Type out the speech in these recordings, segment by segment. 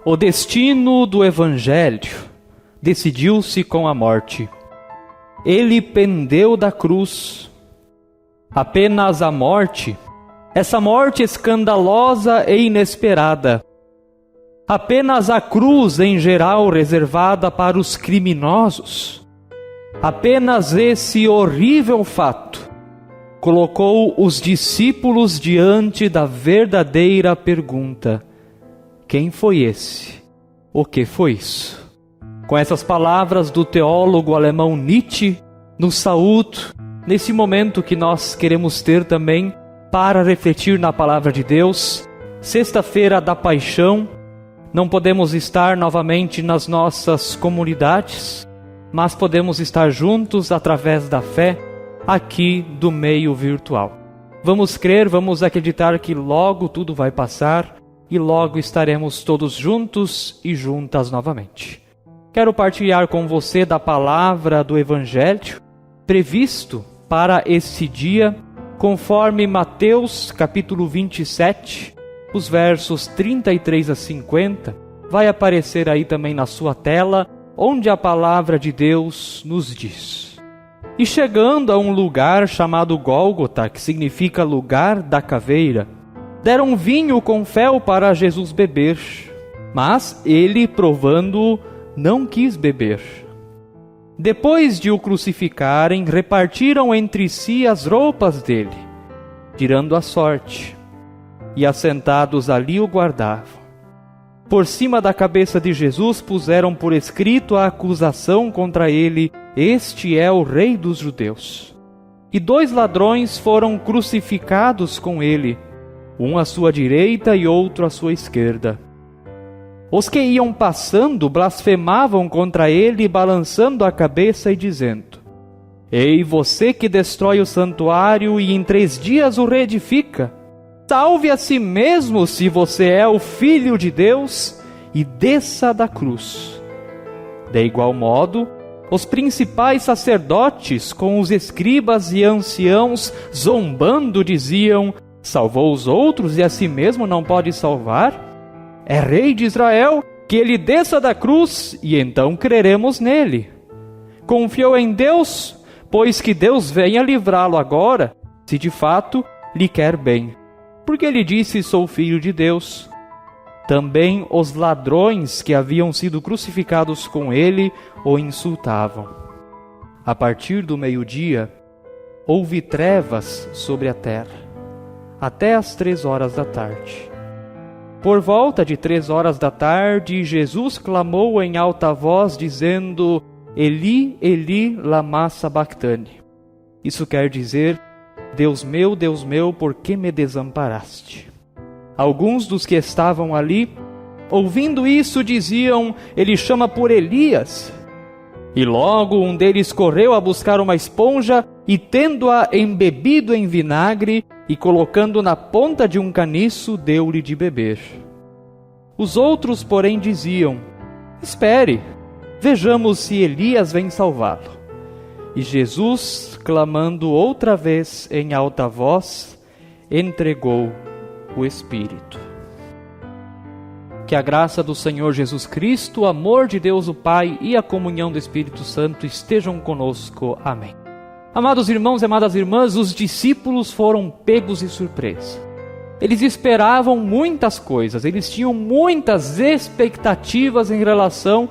O destino do Evangelho decidiu-se com a morte. Ele pendeu da cruz. Apenas a morte, essa morte escandalosa e inesperada, apenas a cruz em geral reservada para os criminosos, apenas esse horrível fato colocou os discípulos diante da verdadeira pergunta: quem foi esse? O que foi isso? Com essas palavras do teólogo alemão Nietzsche, nos saúdo nesse momento que nós queremos ter também para refletir na palavra de Deus. Sexta-feira da Paixão, não podemos estar novamente nas nossas comunidades, mas podemos estar juntos através da fé aqui do meio virtual. Vamos crer, vamos acreditar que logo tudo vai passar e logo estaremos todos juntos e juntas novamente. Quero partilhar com você da palavra do Evangelho previsto para esse dia, conforme Mateus capítulo 27, os versos 33 a 50, vai aparecer aí também na sua tela, onde a palavra de Deus nos diz: E chegando a um lugar chamado Gólgota, que significa lugar da caveira, deram vinho com fel para Jesus beber, mas ele, provando-o, não quis beber. Depois de o crucificarem, repartiram entre si as roupas dele, tirando a sorte, e assentados ali o guardavam. Por cima da cabeça de Jesus puseram por escrito a acusação contra ele: Este é o Rei dos Judeus. E 2 ladrões foram crucificados com ele, um à sua direita e outro à sua esquerda. Os que iam passando blasfemavam contra ele, balançando a cabeça e dizendo: Ei, você que destrói o santuário e em 3 dias o reedifica, salve a si mesmo se você é o Filho de Deus e desça da cruz. De igual modo, os principais sacerdotes com os escribas e anciãos, zombando, diziam: Salvou os outros e a si mesmo não pode salvar? É rei de Israel, que ele desça da cruz e então creremos nele. Confiou em Deus, pois que Deus venha livrá-lo agora, se de fato lhe quer bem. Porque ele disse: Sou filho de Deus. Também os ladrões que haviam sido crucificados com ele o insultavam. A partir do meio-dia, houve trevas sobre a terra, até às 3 horas da tarde. Por volta de 3 horas da tarde, Jesus clamou em alta voz, dizendo: Eli, Eli, lama sabachthani. Isso quer dizer: Deus meu, por que me desamparaste? Alguns dos que estavam ali, ouvindo isso, diziam: Ele chama por Elias. E logo um deles correu a buscar uma esponja e, tendo-a embebido em vinagre e colocando na ponta de um caniço, deu-lhe de beber. Os outros, porém, diziam: Espere, vejamos se Elias vem salvá-lo. E Jesus, clamando outra vez em alta voz, entregou o Espírito. Que a graça do Senhor Jesus Cristo, o amor de Deus o Pai e a comunhão do Espírito Santo estejam conosco. Amém. Amados irmãos e amadas irmãs, os discípulos foram pegos de surpresa. Eles esperavam muitas coisas, eles tinham muitas expectativas em relação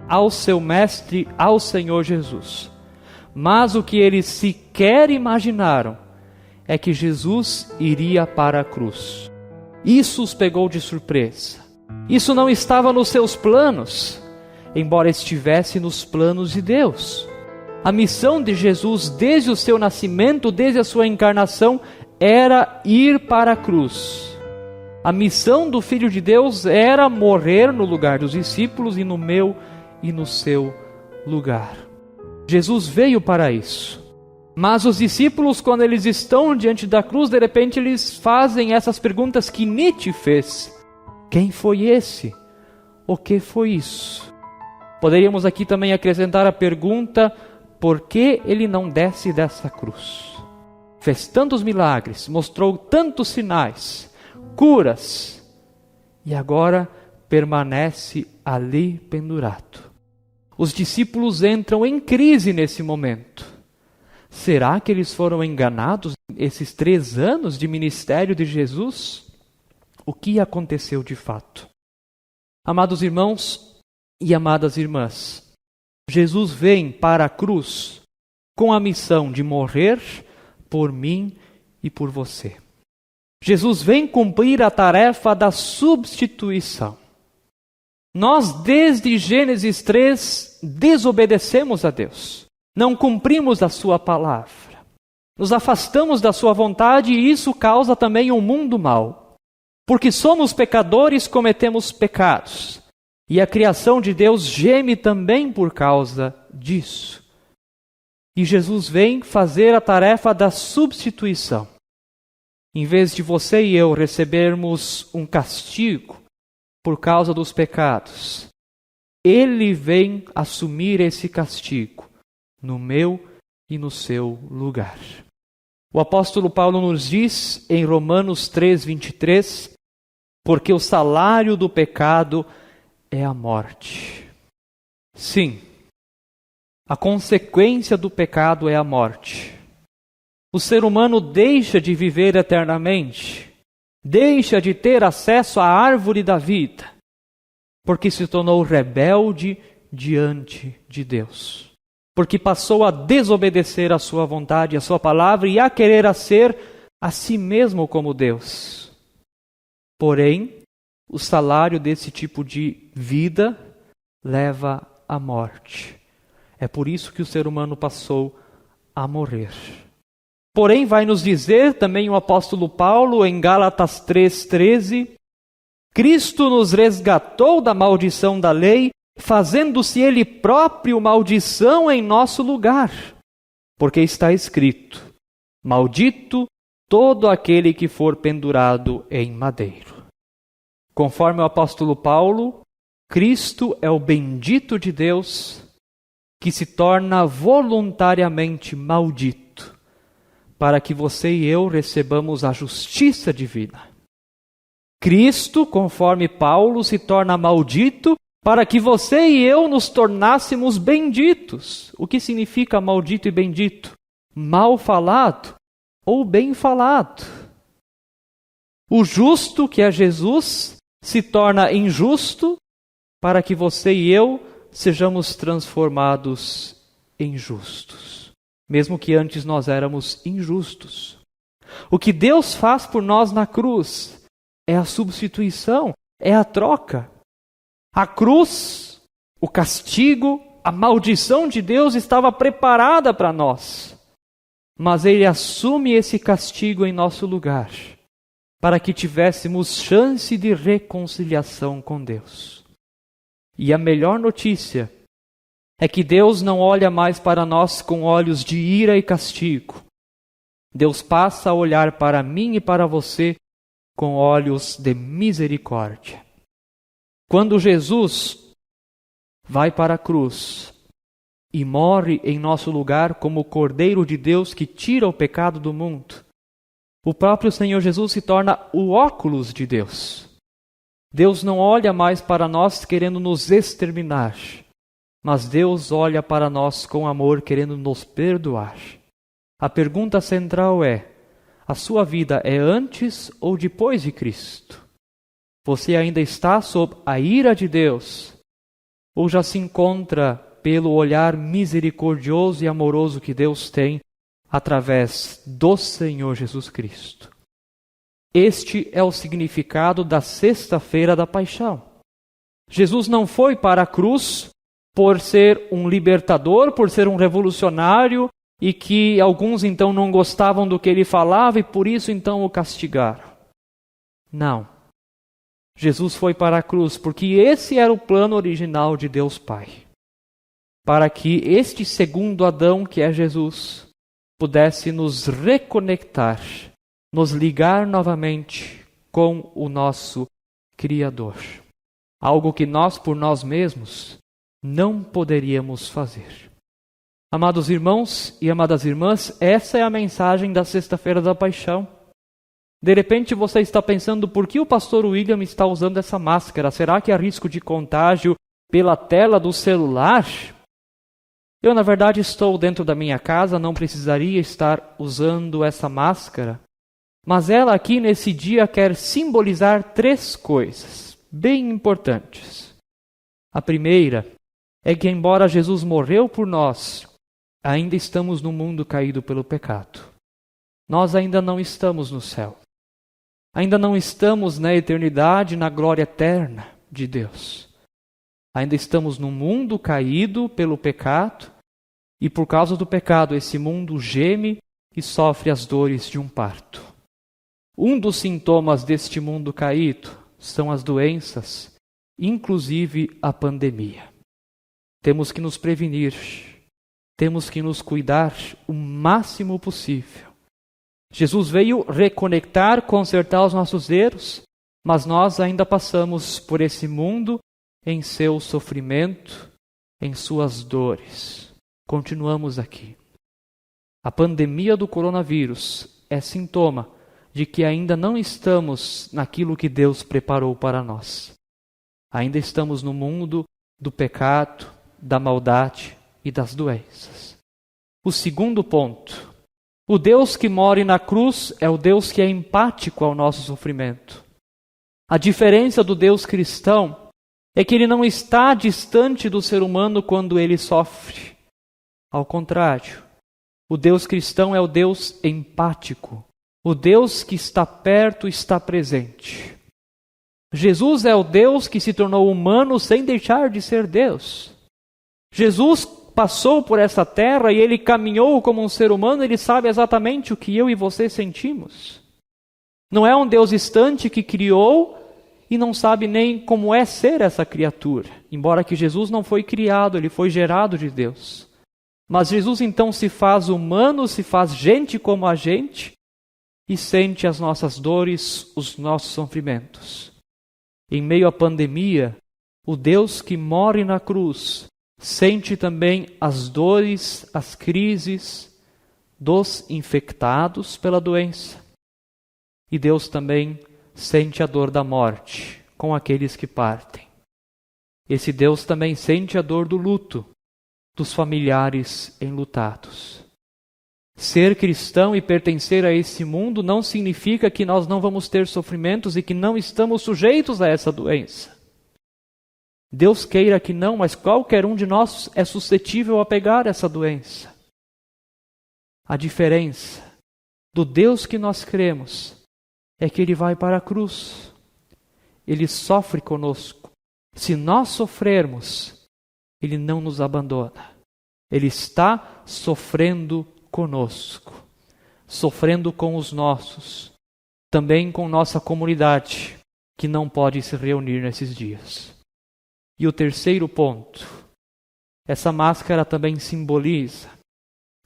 ao seu Mestre, ao Senhor Jesus. Mas o que eles sequer imaginaram é que Jesus iria para a cruz. Isso os pegou de surpresa. Isso não estava nos seus planos, embora estivesse nos planos de Deus. A missão de Jesus, desde o seu nascimento, desde a sua encarnação, era ir para a cruz. A missão do Filho de Deus era morrer no lugar dos discípulos e no meu e no seu lugar. Jesus veio para isso. Mas os discípulos, quando eles estão diante da cruz, de repente eles fazem essas perguntas que Nietzsche fez. Quem foi esse? O que foi isso? Poderíamos aqui também acrescentar a pergunta: por que ele não desce dessa cruz? Fez tantos milagres, mostrou tantos sinais, curas, e agora permanece ali pendurado. Os discípulos entram em crise nesse momento. Será que eles foram enganados esses 3 anos de ministério de Jesus? O que aconteceu de fato? Amados irmãos e amadas irmãs, Jesus vem para a cruz com a missão de morrer por mim e por você. Jesus vem cumprir a tarefa da substituição. Nós, desde Gênesis 3, desobedecemos a Deus. Não cumprimos a sua palavra. Nos afastamos da sua vontade e isso causa também um mundo mau. Porque somos pecadores, cometemos pecados. E a criação de Deus geme também por causa disso. E Jesus vem fazer a tarefa da substituição. Em vez de você e eu recebermos um castigo por causa dos pecados, Ele vem assumir esse castigo no meu e no seu lugar. O apóstolo Paulo nos diz em Romanos 3:23, porque o salário do pecado é a morte. Sim, a consequência do pecado é a morte. O ser humano deixa de viver eternamente, deixa de ter acesso à árvore da vida, porque se tornou rebelde diante de Deus. Porque passou a desobedecer a sua vontade, a sua palavra e a querer ser a si mesmo como Deus. Porém, o salário desse tipo de vida leva à morte. É por isso que o ser humano passou a morrer. Porém, vai nos dizer também o apóstolo Paulo em Gálatas 3:13, Cristo nos resgatou da maldição da lei, fazendo-se Ele próprio maldição em nosso lugar. Porque está escrito, maldito todo aquele que for pendurado em madeiro. Conforme o apóstolo Paulo, Cristo é o bendito de Deus que se torna voluntariamente maldito, para que você e eu recebamos a justiça divina. Cristo, conforme Paulo, se torna maldito para que você e eu nos tornássemos benditos. O que significa maldito e bendito? Mal falado ou bem falado. O justo, que é Jesus, se torna injusto para que você e eu sejamos transformados em justos. Mesmo que antes nós éramos injustos. O que Deus faz por nós na cruz é a substituição, é a troca. A cruz, o castigo, a maldição de Deus estava preparada para nós. Mas Ele assume esse castigo em nosso lugar, para que tivéssemos chance de reconciliação com Deus. E a melhor notícia é que Deus não olha mais para nós com olhos de ira e castigo. Deus passa a olhar para mim e para você com olhos de misericórdia. Quando Jesus vai para a cruz e morre em nosso lugar como o Cordeiro de Deus que tira o pecado do mundo, o próprio Senhor Jesus se torna o óculos de Deus. Deus não olha mais para nós querendo nos exterminar, mas Deus olha para nós com amor, querendo nos perdoar. A pergunta central é, a sua vida é antes ou depois de Cristo? Você ainda está sob a ira de Deus? Ou já se encontra pelo olhar misericordioso e amoroso que Deus tem através do Senhor Jesus Cristo? Este é o significado da sexta-feira da paixão. Jesus não foi para a cruz por ser um libertador, por ser um revolucionário, e que alguns então não gostavam do que ele falava e por isso então o castigaram. Não. Jesus foi para a cruz porque esse era o plano original de Deus Pai. Para que este segundo Adão, que é Jesus, pudesse nos reconectar, nos ligar novamente com o nosso Criador. Algo que nós, por nós mesmos, não poderíamos fazer. Amados irmãos e amadas irmãs, essa é a mensagem da Sexta-feira da Paixão. De repente você está pensando, por que o pastor William está usando essa máscara? Será que há risco de contágio pela tela do celular? Eu, na verdade, estou dentro da minha casa, não precisaria estar usando essa máscara. Mas ela aqui nesse dia quer simbolizar 3 coisas bem importantes. A primeira é que, embora Jesus morreu por nós, ainda estamos no mundo caído pelo pecado. Nós ainda não estamos no céu. Ainda não estamos na eternidade, na glória eterna de Deus. Ainda estamos no mundo caído pelo pecado, e por causa do pecado esse mundo geme e sofre as dores de um parto. Um dos sintomas deste mundo caído são as doenças, inclusive a pandemia. Temos que nos prevenir, temos que nos cuidar o máximo possível. Jesus veio reconectar, consertar os nossos erros, mas nós ainda passamos por esse mundo em seu sofrimento, em suas dores. Continuamos aqui. A pandemia do coronavírus é sintoma de que ainda não estamos naquilo que Deus preparou para nós. Ainda estamos no mundo do pecado, da maldade e das doenças. O segundo ponto: o Deus que mora na cruz é o Deus que é empático ao nosso sofrimento. A diferença do Deus cristão é que ele não está distante do ser humano quando ele sofre. Ao contrário, o Deus cristão é o Deus empático. O Deus que está perto, está presente. Jesus é o Deus que se tornou humano sem deixar de ser Deus. Jesus passou por essa terra e ele caminhou como um ser humano, ele sabe exatamente o que eu e você sentimos. Não é um Deus distante que criou e não sabe nem como é ser essa criatura. Embora que Jesus não foi criado, ele foi gerado de Deus. Mas Jesus então se faz humano, se faz gente como a gente e sente as nossas dores, os nossos sofrimentos. Em meio à pandemia, o Deus que morre na cruz sente também as dores, as crises dos infectados pela doença. E Deus também sente a dor da morte com aqueles que partem. Esse Deus também sente a dor do luto dos familiares enlutados. Ser cristão e pertencer a esse mundo não significa que nós não vamos ter sofrimentos e que não estamos sujeitos a essa doença. Deus queira que não, mas qualquer um de nós é suscetível a pegar essa doença. A diferença do Deus que nós cremos é que Ele vai para a cruz. Ele sofre conosco. Se nós sofrermos, Ele não nos abandona. Ele está sofrendo conosco, sofrendo com os nossos, também com nossa comunidade, que não pode se reunir nesses dias. E o terceiro ponto, essa máscara também simboliza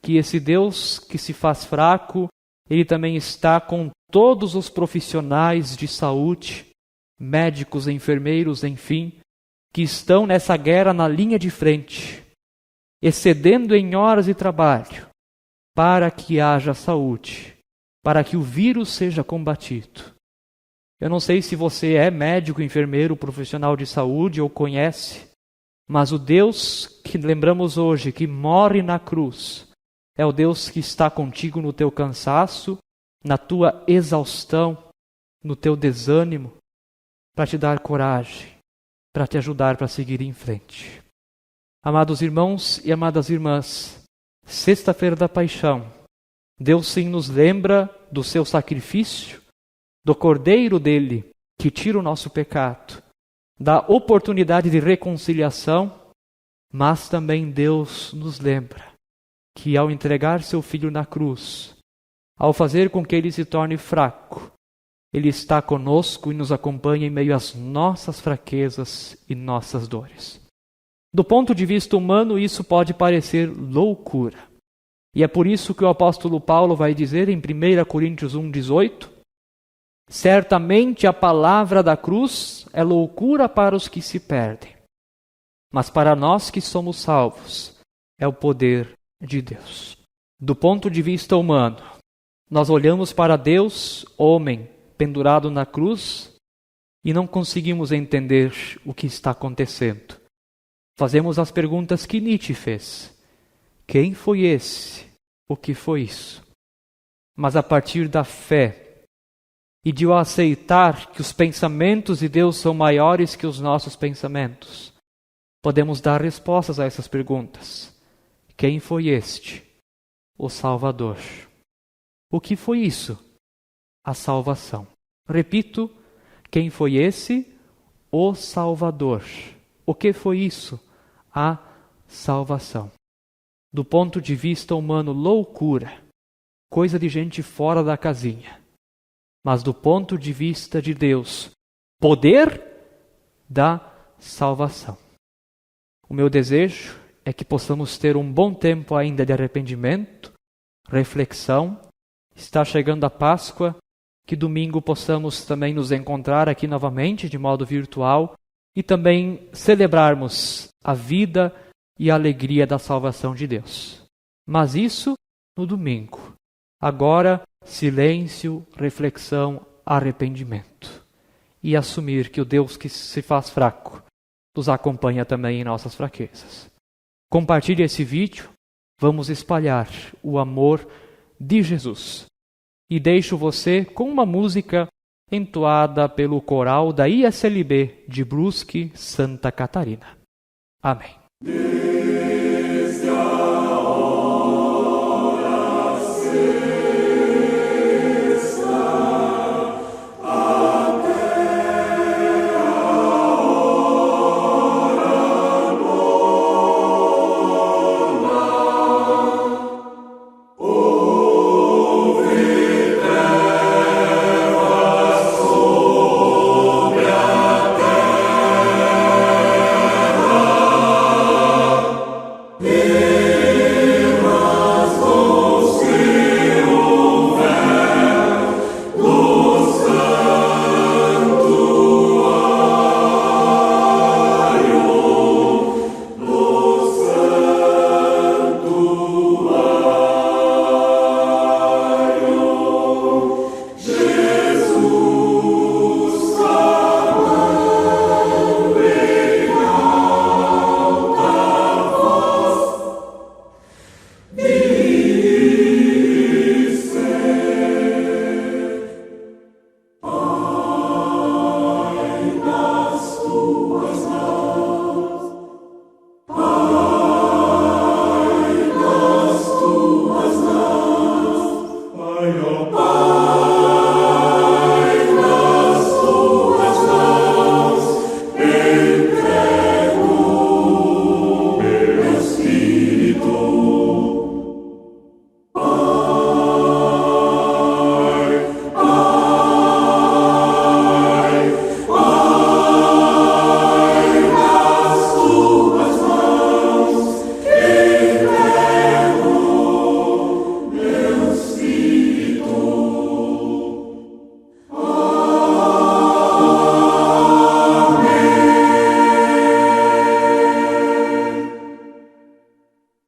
que esse Deus que se faz fraco, Ele também está com todos os profissionais de saúde, médicos, enfermeiros, enfim, que estão nessa guerra na linha de frente, excedendo em horas de trabalho, para que haja saúde, para que o vírus seja combatido. Eu não sei se você é médico, enfermeiro, profissional de saúde ou conhece, mas o Deus que lembramos hoje, que morre na cruz, é o Deus que está contigo no teu cansaço, na tua exaustão, no teu desânimo, para te dar coragem, para te ajudar para seguir em frente. Amados irmãos e amadas irmãs, Sexta-feira da Paixão, Deus sim nos lembra do seu sacrifício, do Cordeiro dele, que tira o nosso pecado, da oportunidade de reconciliação, mas também Deus nos lembra que ao entregar seu Filho na cruz, ao fazer com que ele se torne fraco, ele está conosco e nos acompanha em meio às nossas fraquezas e nossas dores. Do ponto de vista humano, isso pode parecer loucura. E é por isso que o apóstolo Paulo vai dizer em 1 Coríntios 1,18: certamente a palavra da cruz é loucura para os que se perdem, mas para nós que somos salvos, é o poder de Deus. Do ponto de vista humano, Nós olhamos para Deus, homem, pendurado na cruz, e não conseguimos entender o que está acontecendo. Fazemos as perguntas que Nietzsche fez. Quem foi esse? O que foi isso? Mas a partir da fé e de eu aceitar que os pensamentos de Deus são maiores que os nossos pensamentos, podemos dar respostas a essas perguntas. Quem foi este? O Salvador. O que foi isso? A salvação. Repito, quem foi esse? O Salvador. O que foi isso? A salvação. Do ponto de vista humano, loucura, coisa de gente fora da casinha. Mas do ponto de vista de Deus, poder da salvação. O meu desejo é que possamos ter um bom tempo ainda de arrependimento, reflexão. Está chegando a Páscoa, que domingo possamos também nos encontrar aqui novamente de modo virtual e também celebrarmos a vida e a alegria da salvação de Deus. Mas isso no domingo. Agora, silêncio, reflexão, arrependimento. E assumir que o Deus que se faz fraco nos acompanha também em nossas fraquezas. Compartilhe esse vídeo, vamos espalhar o amor de Jesus. E deixo você com uma música entoada pelo coral da ISLB de Brusque, Santa Catarina. Amém.